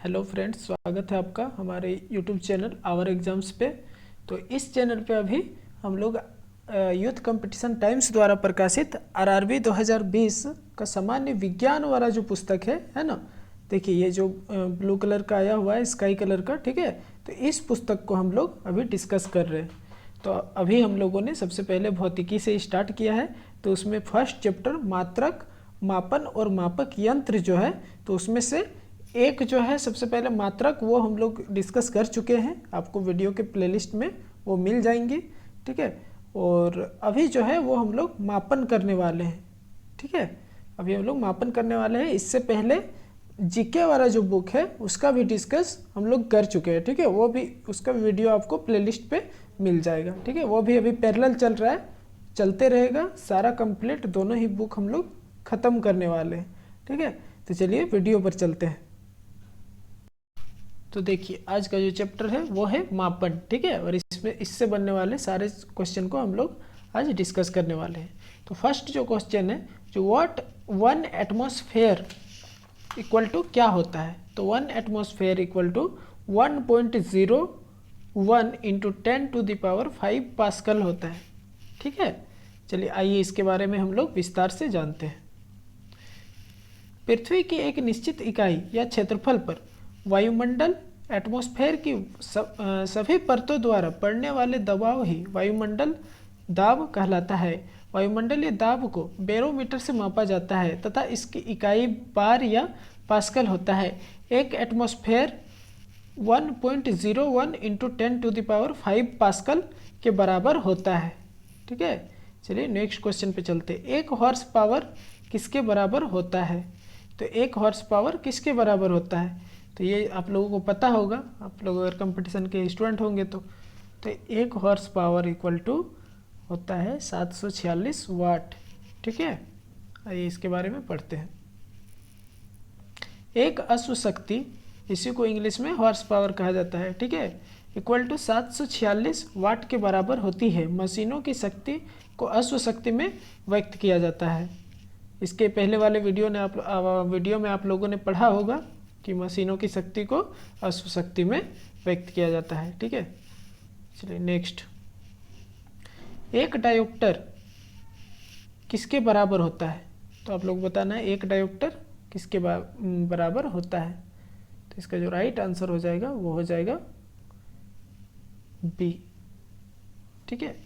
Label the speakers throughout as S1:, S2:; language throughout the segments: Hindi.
S1: हेलो फ्रेंड्स, स्वागत है आपका हमारे यूट्यूब चैनल आवर एग्जाम्स पे। तो इस चैनल पे अभी हम लोग यूथ कंपटीशन टाइम्स द्वारा प्रकाशित आरआरबी 2020 का सामान्य विज्ञान वाला जो पुस्तक है ना। देखिए ये जो ब्लू कलर का आया हुआ है, स्काई कलर का, ठीक है। तो इस पुस्तक को हम लोग अभी डिस्कस कर रहे हैं। तो अभी हम लोगों ने सबसे पहले भौतिकी से स्टार्ट किया है। तो उसमें फर्स्ट चैप्टर मात्रक, मापन और मापक यंत्र जो है, तो उसमें से एक जो है सबसे पहले मात्रक, वो हम लोग डिस्कस कर चुके हैं। आपको वीडियो के प्लेलिस्ट में वो मिल जाएंगी, ठीक है। और अभी जो है वो हम लोग मापन करने वाले हैं, ठीक है। अभी हम लोग मापन करने वाले हैं। इससे पहले जीके वाला जो बुक है उसका भी डिस्कस हम लोग कर चुके हैं, ठीक है। वो भी, उसका वीडियो आपको प्लेलिस्ट पे मिल जाएगा, ठीक है। वो भी अभी पैरेलल चल रहा है, चलते रहेगा सारा कंप्लीट। दोनों ही बुक हम लोग ख़त्म करने वाले हैं, ठीक है। तो चलिए वीडियो पर चलते हैं। तो देखिए आज का जो चैप्टर है वो है मापन, ठीक है। और इसमें इससे बनने वाले सारे क्वेश्चन को हम लोग आज डिस्कस करने वाले हैं। तो फर्स्ट जो क्वेश्चन है, जो what one atmosphere equal to क्या होता है। तो one atmosphere equal to 1.01 into 10⁵ pascal होता है, ठीक है। चलिए आइए इसके बारे में हम लोग विस्तार से जानते हैं। पृथ्वी की एक निश्चित इकाई या क्षेत्रफल पर वायुमंडल एटमॉस्फेयर की सभी परतों द्वारा पड़ने वाले दबाव ही वायुमंडल दाब कहलाता है। वायुमंडलीय दाब को बैरोमीटर से मापा जाता है तथा इसकी इकाई बार या पास्कल होता है। एक एटमॉस्फेयर 1.01 इंटू 10⁵ पास्कल के बराबर होता है, ठीक है। चलिए नेक्स्ट क्वेश्चन पे चलते। एक हॉर्स पावर किसके बराबर होता है। तो एक हॉर्स पावर किसके बराबर होता है, तो ये आप लोगों को पता होगा, आप लोग अगर कंपटीशन के स्टूडेंट होंगे तो एक हॉर्स पावर इक्वल टू होता है 746 वाट, ठीक है। आइए इसके बारे में पढ़ते हैं। एक अश्व शक्ति, इसी को इंग्लिश में हॉर्स पावर कहा जाता है, ठीक है, इक्वल टू 746 वाट के बराबर होती है। मशीनों की शक्ति को अश्व शक्ति में व्यक्त किया जाता है। इसके पहले वाले वीडियो में आप लोगों ने पढ़ा होगा कि मशीनों की शक्ति को अश्व शक्ति में व्यक्त किया जाता है, ठीक है। चलिए नेक्स्ट। एक डायोप्टर किसके बराबर होता है। तो आप लोग बताना है एक डायोप्टर किसके बराबर होता है। तो इसका जो राइट आंसर हो जाएगा वो हो जाएगा बी, ठीक है।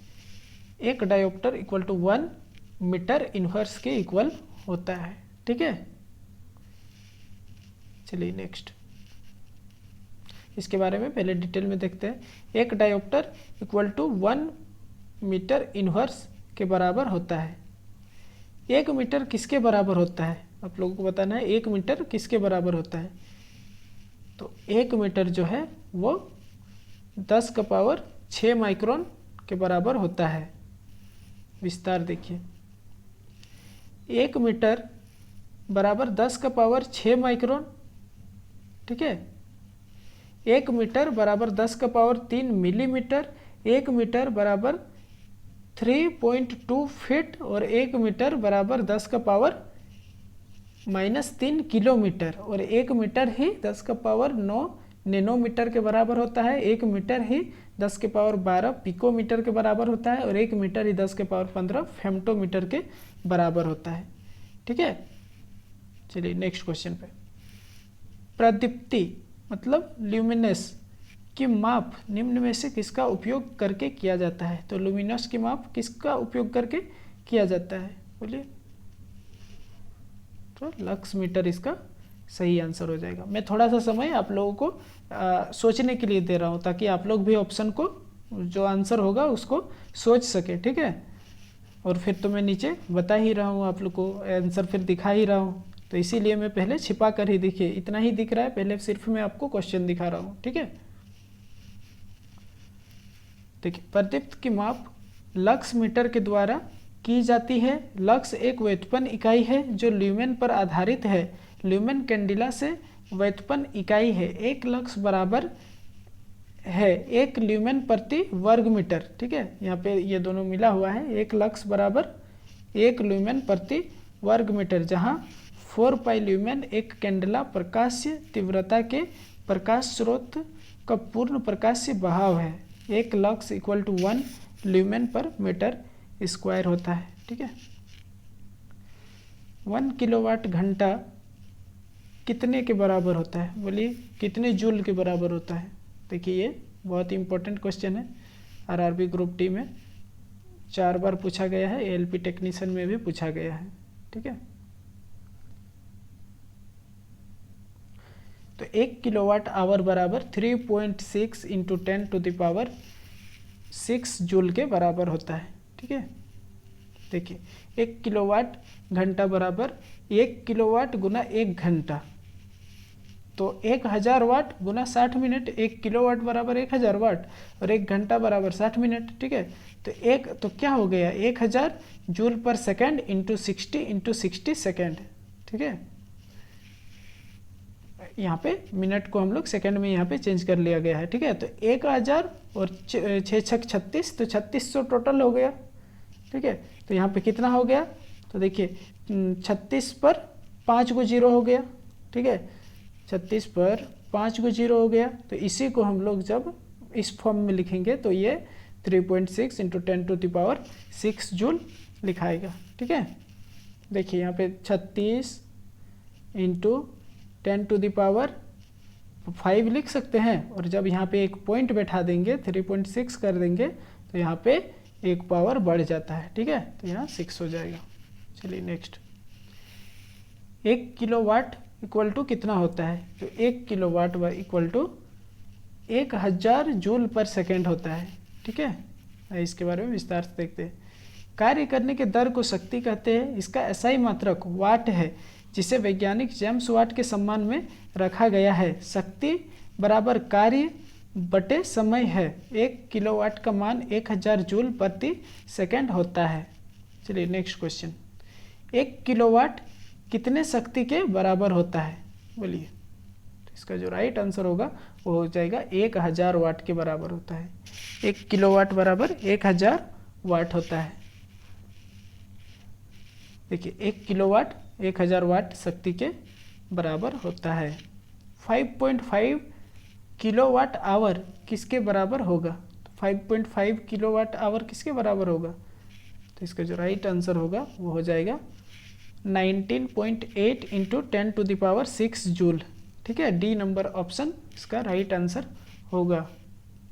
S1: एक diopter equal to 1 metre inverse के इक्वल होता है, ठीक है। चलिए नेक्स्ट, इसके बारे में पहले डिटेल में देखते हैं। एक diopter equal to 1 metre inverse के बराबर होता है। 1 मीटर किसके बराबर होता है, आप लोगों को बताना है 1 मीटर किसके बराबर होता है। तो 1 मीटर जो है वो 10⁶ माइक्रोन के बराबर होता है। विस्तार देखिए, 1 मीटर बराबर 10⁶ माइक्रोन, ठीक है। 1 मीटर बराबर 10⁻³ मिलीमीटर, 1 मीटर बराबर 3.2 फीट और 1 मीटर बराबर 10⁻³ किलोमीटर और 1 मीटर ही 10⁹ नैनोमीटर के बराबर होता है। 1 मीटर ही 10⁻12 पिकोमीटर के बराबर होता है और 1 मीटर ही 10⁻15 फेम्टोमीटर के बराबर होता है, ठीक है। चलिए नेक्स्ट क्वेश्चन पे। प्रदीप्ति मतलब ल्यूमिनस की माप निम्न में से किसका उपयोग करके किया जाता है। तो लुमिनस की माप किसका उपयोग करके किया जाता है, बोलिए। तो लक्स मीटर इसका सही आंसर हो जाएगा। मैं थोड़ा सा समय आप लोगों को सोचने के लिए दे रहा हूँ ताकि आप लोग भी ऑप्शन को, जो आंसर होगा उसको सोच सके, ठीक है। और फिर तो मैं नीचे बता ही रहा हूँ आप लोग को, आंसर फिर दिखा ही रहा हूँ, तो इसीलिए मैं पहले छिपा कर ही, देखिए इतना ही दिख रहा है, पहले सिर्फ मैं आपको क्वेश्चन दिखा रहा हूँ, ठीक है। देखिए प्रदीप्त की माप लक्स मीटर के द्वारा की जाती है। लक्स एक व्युत्पन्न इकाई है जो ल्यूमेन पर आधारित है। ल्यूमेन कैंडिला से व्युत्पन्न इकाई है। एक लक्स बराबर है 1 ल्यूमेन प्रति वर्ग मीटर, ठीक है। यहाँ पे ये दोनों मिला हुआ है। 1 लक्स बराबर 1 ल्यूमेन प्रति वर्ग मीटर, जहाँ 4 पाई ल्यूमेन एक कैंडेला प्रकाश्य तीव्रता के प्रकाश स्रोत का पूर्ण प्रकाशीय बहाव है। 1 लक्स इक्वल टू 1 ल्यूमेन पर मीटर स्क्वायर होता है। ठीक है, 1 किलोवाट घंटा कितने के बराबर होता है? बोलिए कितने जूल के बराबर होता है? देखिए ये बहुत ही इंपॉर्टेंट क्वेश्चन है, आरआरबी ग्रुप डी में 4 बार पूछा गया है, एएलपी टेक्नीशियन में भी पूछा गया है। ठीक है, तो 1 किलोवाट आवर बराबर 3.6 into 10 to the power 6 joule के बराबर होता है। ठीक है, देखिए 1 किलोवाट घंटा बराबर 1 किलोवाट गुना 1 घंटा, तो 1000 वाट गुना 60 मिनट। 1 किलोवाट बराबर 1000 वाट और 1 घंटा बराबर 60 मिनट। ठीक है, तो क्या हो गया, 1000 जूल पर सेकेंड इंटू 60 सेकेंड। ठीक है, यहाँ पे मिनट को हम लोग सेकंड में यहाँ पे चेंज कर लिया गया है। ठीक है, तो 1000 और 6 छक 36, तो 3600 टोटल हो गया। ठीक है, तो यहाँ पे कितना हो गया, तो देखिए 36 पर 5 को 0 हो गया। ठीक है, 36 पर 5 को 0 हो गया, तो इसी को हम लोग जब इस फॉर्म में लिखेंगे तो ये 3.6 into 10 to the power 6 joule लिखाएगा। ठीक है, देखिए यहाँ पे 36 इंटू 10 टू द पावर 5 लिख सकते हैं, और जब यहाँ पे एक पॉइंट बैठा देंगे 3.6 कर देंगे तो यहाँ पे एक पावर बढ़ जाता है। ठीक है, तो यहाँ 6 हो जाएगा। चलिए नेक्स्ट, 1 किलोवाट इक्वल टू कितना होता है? तो 1 किलोवाट इक्वल टू 1000 जूल पर सेकेंड होता है। ठीक है, इसके बारे में विस्तार से देखते हैं। कार्य करने के दर को शक्ति कहते हैं। इसका एसआई मात्रक वाट है, जिसे वैज्ञानिक जेम्स वाट के सम्मान में रखा गया है। शक्ति बराबर कार्य बटे समय है। 1 किलोवाट का मान 1000 जूल प्रति सेकेंड होता है। चलिए नेक्स्ट क्वेश्चन, 1 किलोवाट कितने शक्ति के बराबर होता है? बोलिए, तो इसका जो राइट आंसर होगा वो हो जाएगा 1000 वाट के बराबर होता है। 1 किलोवाट बराबर 1000 वाट होता है। देखिए 1 किलोवाट 1000 वाट शक्ति के बराबर होता है। 5.5 किलोवाट आवर किसके बराबर होगा? तो 5.5 किलोवाट आवर किसके बराबर होगा? तो इसका जो राइट आंसर होगा वो हो जाएगा 19.8 into 10 to the power 6 joule. ठीक है, डी नंबर ऑप्शन इसका राइट आंसर होगा।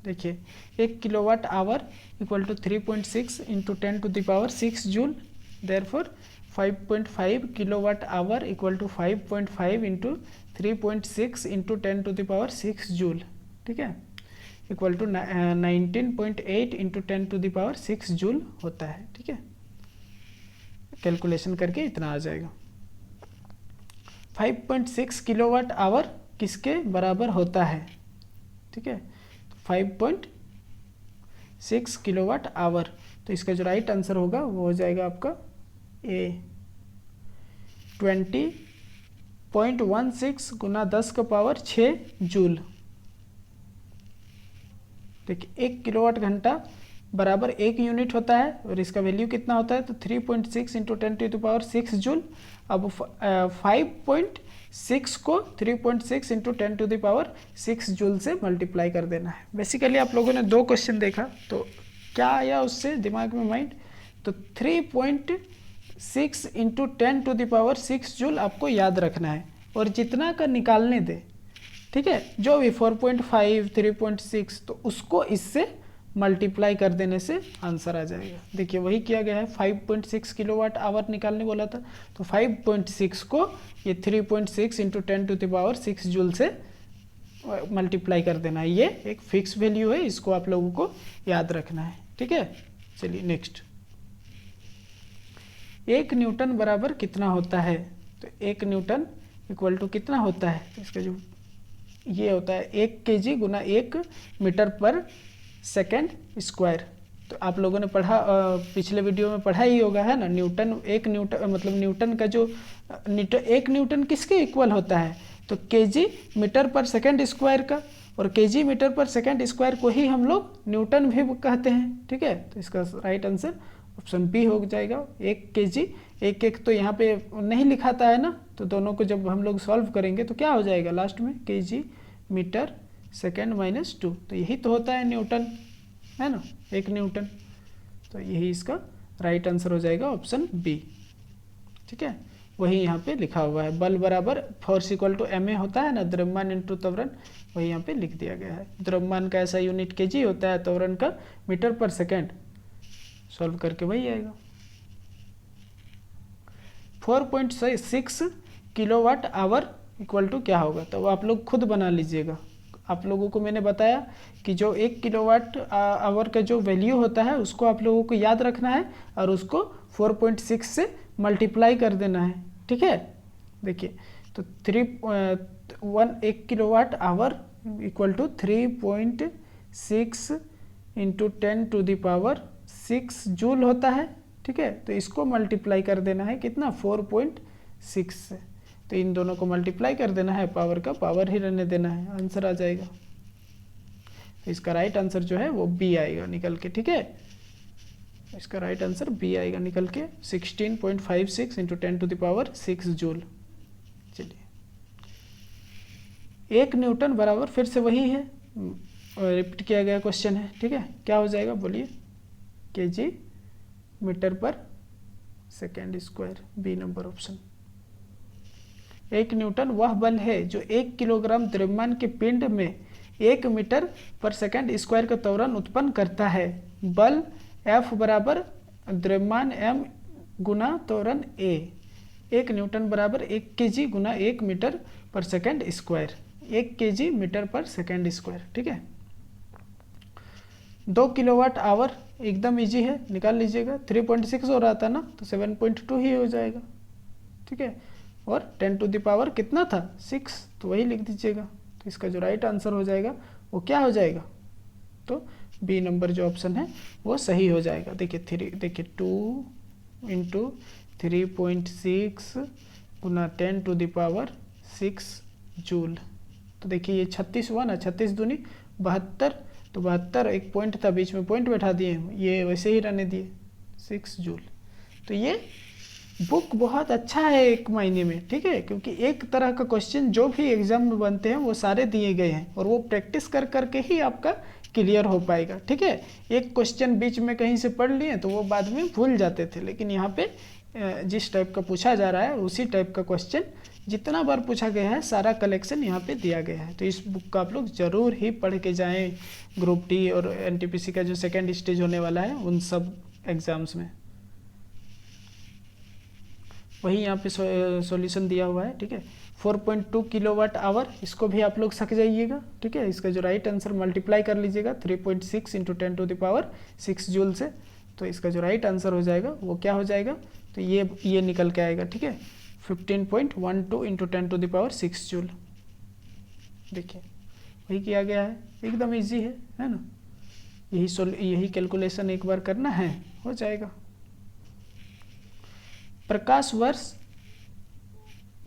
S1: देखिए 1 kilowatt hour equal to 3.6 into 10 to the power 6 joule, therefore 5.5 kilowatt hour equal to 5.5 into 3.6 into 10 to the power 6 joule. ठीक है, equal to 19.8 into 10 to the power 6 joule होता है। ठीक है, कैलकुलेशन करके इतना आ जाएगा। 5.6 किलोवाट आवर किसके बराबर होता है? ठीक है, 5.6 किलोवाट आवर, तो इसका जो राइट आंसर होगा वो हो जाएगा आपका ए 20.16 गुना 10 का पावर 6 जूल। देखिए 1 किलोवाट घंटा बराबर 1 यूनिट होता है, और इसका वैल्यू कितना होता है? तो 3.6 into 10 to the power 6 joule. अब 5.6 को 3.6 into 10 to the power 6 joule से मल्टीप्लाई कर देना है। बेसिकली आप लोगों ने 2 क्वेश्चन देखा, तो क्या आया उससे दिमाग में माइंड? तो 3.6 into 10 to the power 6 joule आपको याद रखना है, और जितना का निकालने दे, ठीक है, जो भी 4.5 3.6, तो उसको इससे मल्टीप्लाई कर देने से आंसर आ जाएगा। देखिए वही किया गया है, 5.6 किलोवाट आवर निकालने बोला था, तो 5.6 को ये 3.6 into 10 to the power 6 joule से मल्टीप्लाई कर देना है। ये एक फिक्स वैल्यू है, इसको आप लोगों को याद रखना है। ठीक है, चलिए नेक्स्ट, 1 न्यूटन बराबर कितना होता है? तो 1 न्यूटन इक्वल टू कितना होता है? तो इसका जो ये होता है 1 kg गुना 1 मीटर पर सेकेंड स्क्वायर। तो आप लोगों ने पढ़ा, पिछले वीडियो में पढ़ा ही होगा, है ना, न्यूटन, 1 न्यूटन मतलब न्यूटन का जो 1 न्यूटन किसके इक्वल होता है? तो केजी मीटर पर सेकेंड स्क्वायर का, और केजी मीटर पर सेकेंड स्क्वायर को ही हम लोग न्यूटन भी कहते हैं। ठीक है, तो इसका राइट आंसर ऑप्शन बी हो जाएगा। 1 kg एक एक तो यहाँ पे नहीं लिखाता है ना, तो दोनों को जब हम लोग सॉल्व करेंगे तो क्या हो जाएगा लास्ट में, केजी मीटर सेकेंड माइनस 2, तो यही तो होता है न्यूटन, है ना, 1 न्यूटन। तो यही इसका राइट आंसर हो जाएगा ऑप्शन बी। ठीक है, वही यहाँ पे लिखा हुआ है, बल बराबर force equal to M A होता है ना, द्रव्यमान इंटू त्वरण, वही यहाँ पे लिख दिया गया है। द्रव्यमान का ऐसा यूनिट केजी होता है, त्वरण का मीटर पर सेकेंड, सॉल्व करके वही आएगा। 4.6 किलोवाट आवर इक्वल टू क्या होगा, तो आप लोग खुद बना लीजिएगा। आप लोगों को मैंने बताया कि जो 1 किलोवाट आवर का जो वैल्यू होता है उसको आप लोगों को याद रखना है और उसको 4.6 से मल्टीप्लाई कर देना है। ठीक है, देखिए तो 1 kilowatt hour equal to 3.6 into 10⁻6 joule होता है। ठीक है, तो इसको मल्टीप्लाई कर देना है कितना, 4.6 से, तो इन दोनों को मल्टीप्लाई कर देना है, पावर का पावर ही रहने देना है, आंसर आ जाएगा। तो इसका राइट आंसर जो है वो बी आएगा निकल के। ठीक है, इसका राइट आंसर बी आएगा निकल के, 16.56 इंटू 10⁻6 जूल। चलिए, 1 न्यूटन बराबर फिर से वही है, रिपीट किया गया क्वेश्चन है। ठीक है, क्या हो जाएगा बोलिए, केजी मीटर पर second square, B number option. 1 newton वह बल है जो 1 किलोग्राम द्रव्यमान के पिंड में 1 मीटर पर सेकेंड स्क्वायर का त्वरण उत्पन्न करता है। बल F बराबर द्रव्यमान m गुना त्वरण a। 1 न्यूटन बराबर 1 kg गुना 1 मीटर पर सेकेंड स्क्वायर, 1 kg मीटर पर सेकेंड स्क्वायर। ठीक है, 2 किलोवाट आवर एकदम इजी है, निकाल लीजिएगा। 3.6 हो रहा था ना, तो 7.2 ही हो जाएगा। ठीक है, और 10⁻ कितना था, 6, तो वही लिख दीजिएगा। तो इसका जो राइट आंसर हो जाएगा वो क्या हो जाएगा, तो बी नंबर जो ऑप्शन है वो सही हो जाएगा। देखिए 2 इंटू 3.6 गुना 10⁻6 जूल, तो देखिए ये 36 हुआ ना, 36 दूनी 72, तो 72 एक पॉइंट था बीच में, पॉइंट बैठा दिए, ये वैसे ही रहने दिए, 6 जूल। तो ये बुक बहुत अच्छा है एक महीने में। ठीक है, क्योंकि एक तरह का क्वेश्चन जो भी एग्जाम में बनते हैं वो सारे दिए गए हैं, और वो प्रैक्टिस कर करके ही आपका क्लियर हो पाएगा। ठीक है, एक क्वेश्चन बीच में कहीं से पढ़ लिए तो वो बाद में भूल जाते थे, लेकिन यहाँ पे जिस टाइप का पूछा जा रहा है उसी टाइप का क्वेश्चन जितना बार पूछा गया है सारा कलेक्शन यहाँ पे दिया गया है। तो इस बुक का आप लोग ज़रूर ही पढ़ के जाएं, ग्रुप डी और एनटीपीसी का जो सेकेंड स्टेज होने वाला है उन सब एग्ज़ाम्स में। वही यहाँ पे सॉल्यूशन दिया हुआ है। ठीक है, 4.2 किलोवाट आवर, इसको भी आप लोग सक जाइएगा। ठीक है, इसका जो राइट आंसर मल्टीप्लाई कर लीजिएगा 3.6 इंटू 10⁻6 जूल से, तो इसका जो राइट आंसर हो जाएगा वो क्या हो जाएगा, तो ये निकल के आएगा। ठीक है, 15.12 इंटू 10⁻6 जूल। देखिए वही किया गया है, एकदम इजी है ना। यही कैलकुलेशन एक बार करना है, हो जाएगा। प्रकाश वर्ष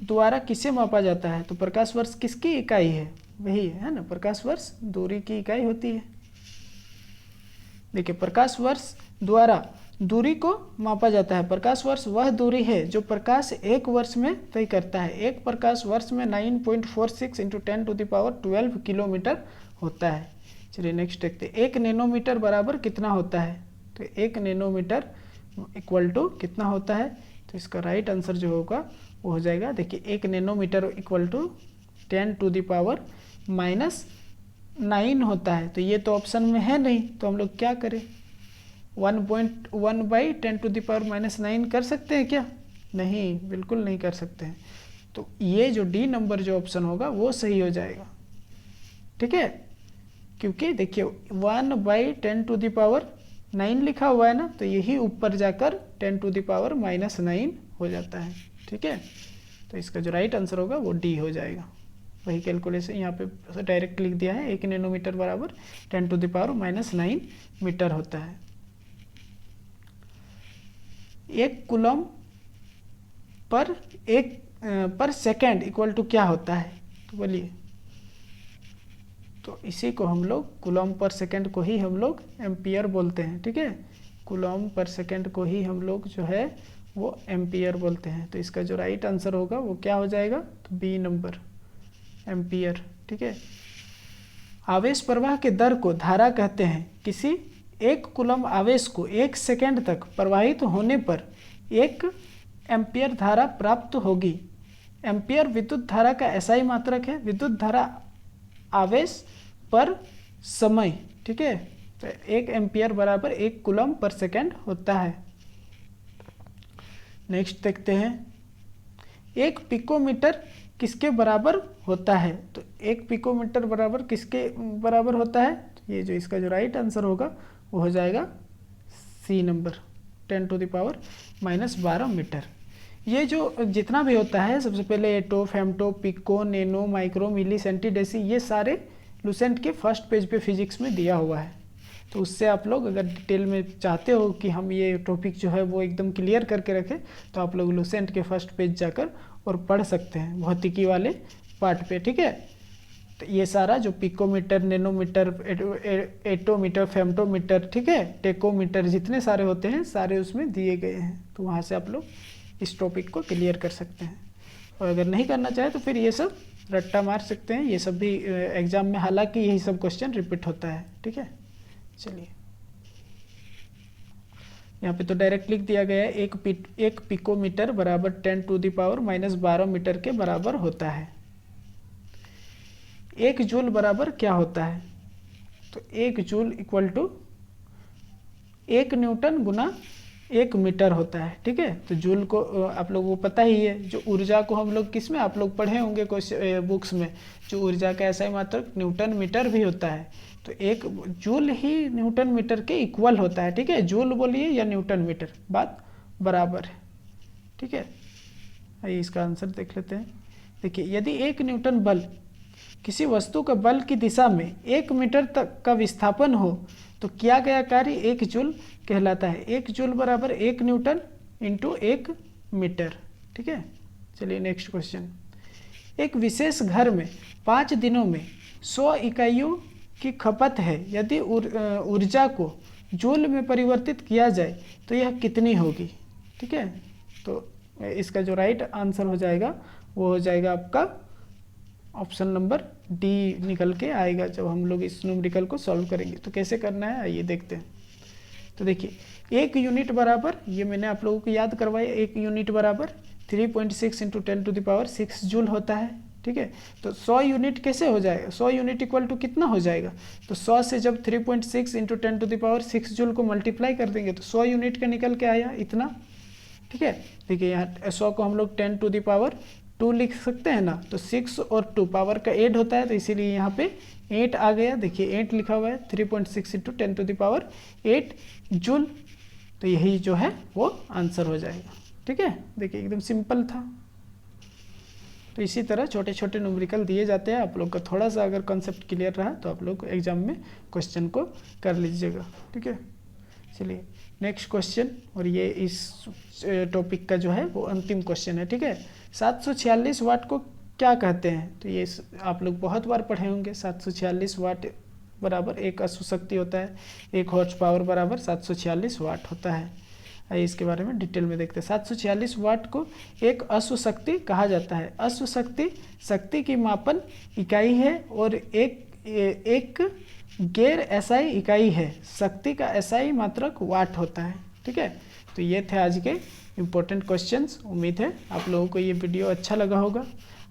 S1: द्वारा किसे मापा जाता है, तो प्रकाश वर्ष किसकी इकाई है, वही है ना, प्रकाश वर्ष दूरी की इकाई होती है। देखिए, प्रकाश वर्ष द्वारा दूरी को मापा जाता है। प्रकाश वर्ष वह दूरी है जो प्रकाश 1 वर्ष में तय करता है। एक प्रकाश वर्ष में 9.46 इंटू 10⁻12 किलोमीटर होता है। चलिए नेक्स्ट देखते हैं, 1 नैनोमीटर बराबर कितना होता है, तो 1 नैनोमीटर इक्वल टू कितना होता है, तो इसका राइट आंसर जो होगा वो हो जाएगा, देखिए 1 नैनोमीटर इक्वल टू 10⁻⁻9 होता है। तो ये तो ऑप्शन में है नहीं, तो हम लोग क्या करें, 1/10⁻⁻9 कर सकते हैं क्या, नहीं, बिल्कुल नहीं कर सकते हैं। तो ये जो डी नंबर जो ऑप्शन होगा वो सही हो जाएगा। ठीक है, क्योंकि देखिए 1/10⁻9 लिखा हुआ है ना, तो यही ऊपर जाकर 10⁻⁻9 हो जाता है। ठीक है, तो इसका जो राइट आंसर होगा वो डी हो जाएगा। वही कैलकुलेशन यहाँ पे डायरेक्ट लिख दिया है, 1 नैनोमीटर बराबर 10⁻⁻9 मीटर होता है। 1 coulomb per second equal to क्या होता है, तो बोलिए, तो इसी को हम लोग कूलम पर सेकेंड को ही हम लोग एम्पियर बोलते हैं। ठीक है, कूलम पर सेकेंड को ही हम लोग जो है वो एम्पियर बोलते हैं। तो इसका जो राइट आंसर होगा वो क्या हो जाएगा, तो बी नंबर, एम्पियर। ठीक है। आवेश प्रवाह के दर को धारा कहते हैं। किसी 1 कूलम आवेश को 1 सेकेंड तक प्रवाहित होने पर 1 एम्पियर धारा प्राप्त होगी। एम्पियर विद्युत धारा का एसआई मात्रक है। विद्युत धारा आवेश पर समय, ठीक है, तो 1 एम्पियर बराबर 1 कूलम पर सेकेंड होता है। नेक्स्ट देखते हैं, 1 पिकोमीटर किसके बराबर होता है। तो 1 पिकोमीटर बराबर किसके बराबर होता है, तो ये जो इसका जो राइट आंसर होगा वो हो जाएगा सी नंबर, 10⁻⁻12 मीटर। ये जो जितना भी होता है, सबसे पहले एटो, फेमटो, पिको, नैनो, माइक्रो, मिली, सेंटीडेसी, ये सारे लुसेंट के फर्स्ट पेज पे फिजिक्स में दिया हुआ है। तो उससे आप लोग अगर डिटेल में चाहते हो कि हम ये टॉपिक जो है वो एकदम क्लियर करके रखें, तो आप लोग लुसेंट के फर्स्ट पेज जाकर और पढ़ सकते हैं भौतिकी वाले पार्ट पे। ठीक है। तो ये सारा जो पिकोमीटर, नैनोमीटर, एटोमीटर, फेमटोमीटर, ठीक है, टेकोमीटर, जितने सारे होते हैं सारे उसमें दिए गए हैं। तो वहाँ से आप लोग इस टॉपिक को क्लियर कर सकते हैं। और अगर नहीं करना चाहे तो फिर ये सब रट्टा मार सकते हैं। ये सब भी एग्जाम में हालांकि यही सब क्वेश्चन रिपीट होता है। ठीक है। चलिए, यहाँ पे तो डायरेक्ट लिख दिया गया है, एक पिकोमीटर बराबर 10⁻⁻12 मीटर के बराबर होता है। 1 जूल बराबर क्या होता है, तो 1 जूल इक्वल टू 1 न्यूटन गुना 1 मीटर होता है। ठीक है। तो जूल को आप लोगों को पता ही है, जो ऊर्जा को हम लोग किस में आप लोग पढ़े होंगे बुक्स में, जो ऊर्जा का ऐसा ही मात्रक न्यूटन मीटर भी होता है। तो 1 जूल ही न्यूटन मीटर के इक्वल होता है। ठीक है। जूल बोलिए या न्यूटन मीटर, बात बराबर है। ठीक है। आइए इसका आंसर देख लेते हैं। देखिए, यदि 1 न्यूटन बल किसी वस्तु का बल की दिशा में 1 मीटर तक का विस्थापन हो तो किया गया कार्य 1 जूल कहलाता है। 1 जूल बराबर 1 न्यूटन इंटू 1 मीटर। ठीक है। चलिए नेक्स्ट क्वेश्चन। एक विशेष घर में 5 दिनों में 100 इकाइयों की खपत है। यदि ऊर्जा को जूल में परिवर्तित किया जाए तो यह कितनी होगी। ठीक है। तो इसका जो राइट आंसर हो जाएगा वो हो जाएगा आपका ऑप्शन नंबर डी निकल के आएगा जब हम लोग इस न्यूमेरिकल को सॉल्व करेंगे। तो कैसे करना है आइए देखते हैं। तो देखिए, 1 यूनिट बराबर, ये मैंने आप लोगों को याद करवाया, 1 यूनिट बराबर 3.6 × 10⁻6 जूल होता है। ठीक है। तो 100 यूनिट कैसे हो जाएगा, 100 यूनिट इक्वल टू कितना हो जाएगा, तो 100 से जब 3.6 × 10⁻6 जूल को मल्टीप्लाई कर देंगे तो 100 यूनिट का निकल के आया इतना। ठीक है। देखिए, यहाँ 100 को हम लोग 10⁻2 लिख सकते हैं ना, तो 6 और 2 पावर का 8 होता है, तो इसीलिए यहाँ पे 8 आ गया। देखिए 8 लिखा हुआ है, 3.6 × 10⁸ जूल। तो यही जो है वो आंसर हो जाएगा। ठीक है। देखिए एकदम सिंपल था। तो इसी तरह छोटे छोटे न्यूमेरिकल दिए जाते हैं। आप लोग का थोड़ा सा अगर कॉन्सेप्ट क्लियर रहा तो आप लोग एग्जाम में क्वेश्चन को कर लीजिएगा। ठीक है। चलिए नेक्स्ट क्वेश्चन, और ये इस टॉपिक का जो है वो अंतिम क्वेश्चन है। ठीक है। 746 वाट को क्या कहते हैं, तो ये आप लोग बहुत बार पढ़े होंगे। 746 वाट बराबर 1 अश्व शक्ति होता है। 1 हॉर्स पावर बराबर 746 वाट होता है। आइए इसके बारे में डिटेल में देखते हैं। 746 वाट को एक अश्व शक्ति कहा जाता है। अश्व शक्ति शक्ति की मापन इकाई है और एक गैर एसआई इकाई है। शक्ति का एसआई मात्रक वाट होता है। ठीक है। तो ये थे आज के इम्पोर्टेंट क्वेश्चंस। उम्मीद है आप लोगों को ये वीडियो अच्छा लगा होगा।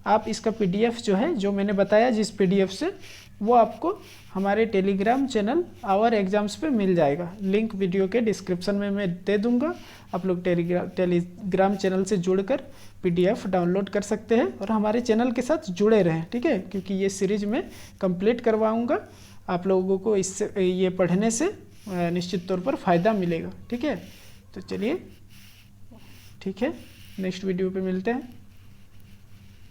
S1: आप इसका पीडीएफ जो है, जो मैंने बताया जिस पीडीएफ से, वो आपको हमारे टेलीग्राम चैनल आवर एग्जाम्स पे मिल जाएगा। लिंक वीडियो के डिस्क्रिप्शन में मैं दे दूंगा। आप लोग टेलीग्राम चैनल से जुड़कर पीडीएफ डाउनलोड कर सकते हैं और हमारे चैनल के साथ जुड़े रहें। ठीक है। क्योंकि ये सीरीज में कंप्लीट करवाऊँगा। आप लोगों को इससे ये पढ़ने से निश्चित तौर पर फ़ायदा मिलेगा। ठीक है। तो चलिए, ठीक है, नेक्स्ट वीडियो पे मिलते हैं।